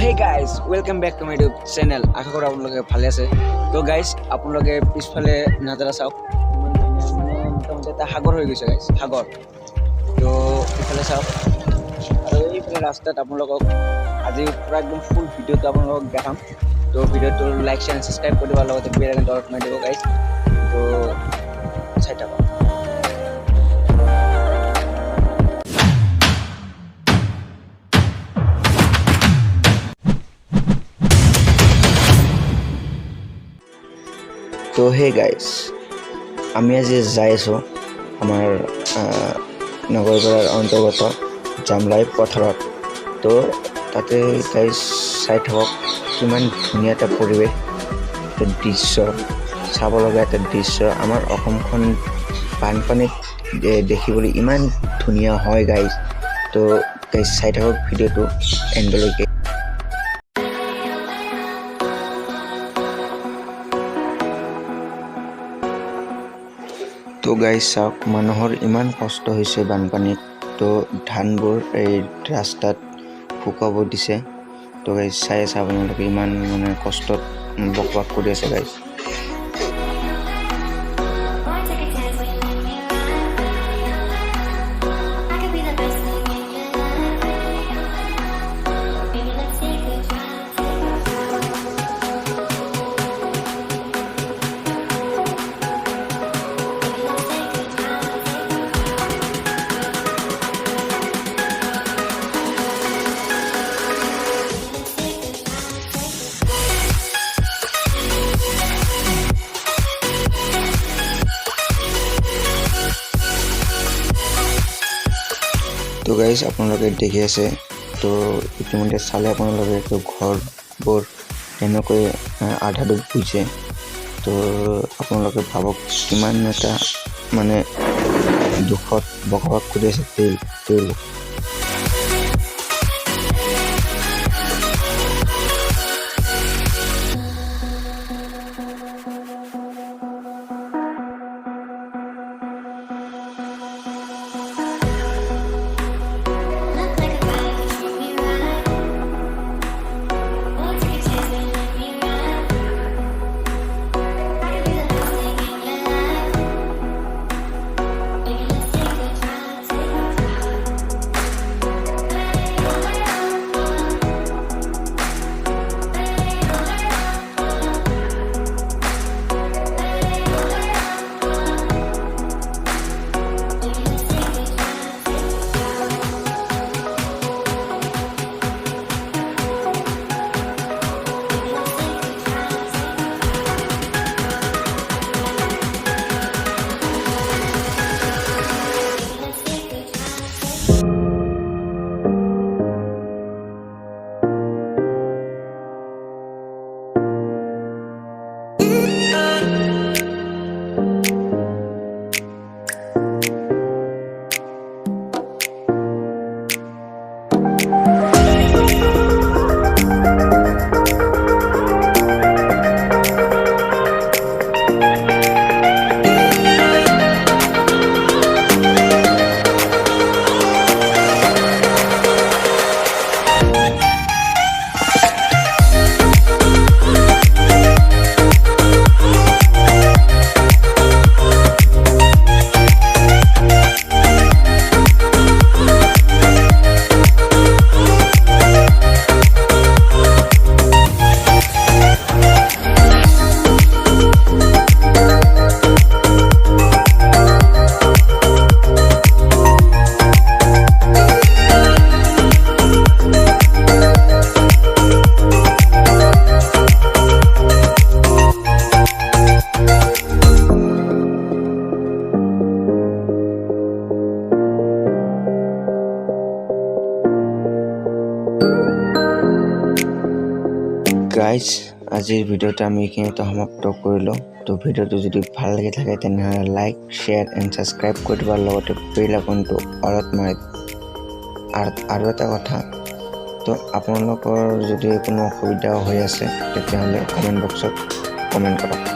hey guys, welcome back to my YouTube channel. আশা কৰো আপোনালোকে ভালে আছে। তো গাইস আপোনালোকে পিছফালে নজৰা চাওক মানে মোটামুটি এটা সাগৰ হৈ গৈছে গাইস সাগৰ। তো পিছফালে চাওক আৰু এইফালে ৰাস্তাত আপোনালোকক আজি পুৰা একদম ফুল ভিডিঅ'টো আপোনালোকক দেখাম। তো ভিডিঅ'টো লাইক শেয়াৰ সাবস্ক্ৰাইব কৰি দিবা লগতে বেল আইকনটো অন কৰি দিব গাইস। তো চাই থাকক। তো হে গাইস আমি আজি যাই আছোঁ আমাৰ নগৰপাৰাৰ অন্তৰ্গত জামলাই পথাৰত। তো তাতে গাইস চাই থাকক কিমান ধুনীয়া এটা পৰিৱেশ, এটা দৃশ্য চাব লগা এটা দৃশ্য। আমাৰ অসমখন বানপানীত দেখিবলৈ ইমান ধুনীয়া হয় গাইস। তো গাইস চাই থাকক ভিডিঅ'টো এণ্ডলৈকে। তো গাইস চাওক মানুহৰ ইমান কষ্ট হৈছে বানপানীত। তো ধানবোৰ এই ৰাস্তাত শুকাব দিছে। তো গাইস চাই আছে আপোনালোকে ইমান মানে কষ্টত বসবাস কৰি আছে গাইস। তো গাইস আপোনালোকে দেখি আছে। তো ইতিমধ্যে চালে আপোনালোকে তো ঘৰবোৰ এনেকৈ আধা ডুব গৈছে। তো আপোনালোকে ভাবক কিমান এটা মানে দুখত বসবাস কৰি আছে তেওঁলোক। গাইজ আজিৰ ভিডিঅ'টো আমি এইখিনিতে সমাপ্ত কৰিলোঁ। তো ভিডিঅ'টো যদি ভাল লাগি থাকে তেনেহ'লে লাইক শ্বেয়াৰ এণ্ড ছাবস্ক্ৰাইব কৰি দিবৰ লগতে বেল আইকনটো অলত মাৰি। আৰু এটা কথা, তো আপোনালোকৰ যদি কোনো অসুবিধা হৈ আছে তেতিয়াহ'লে কমেণ্ট বক্সত কমেণ্ট কৰক।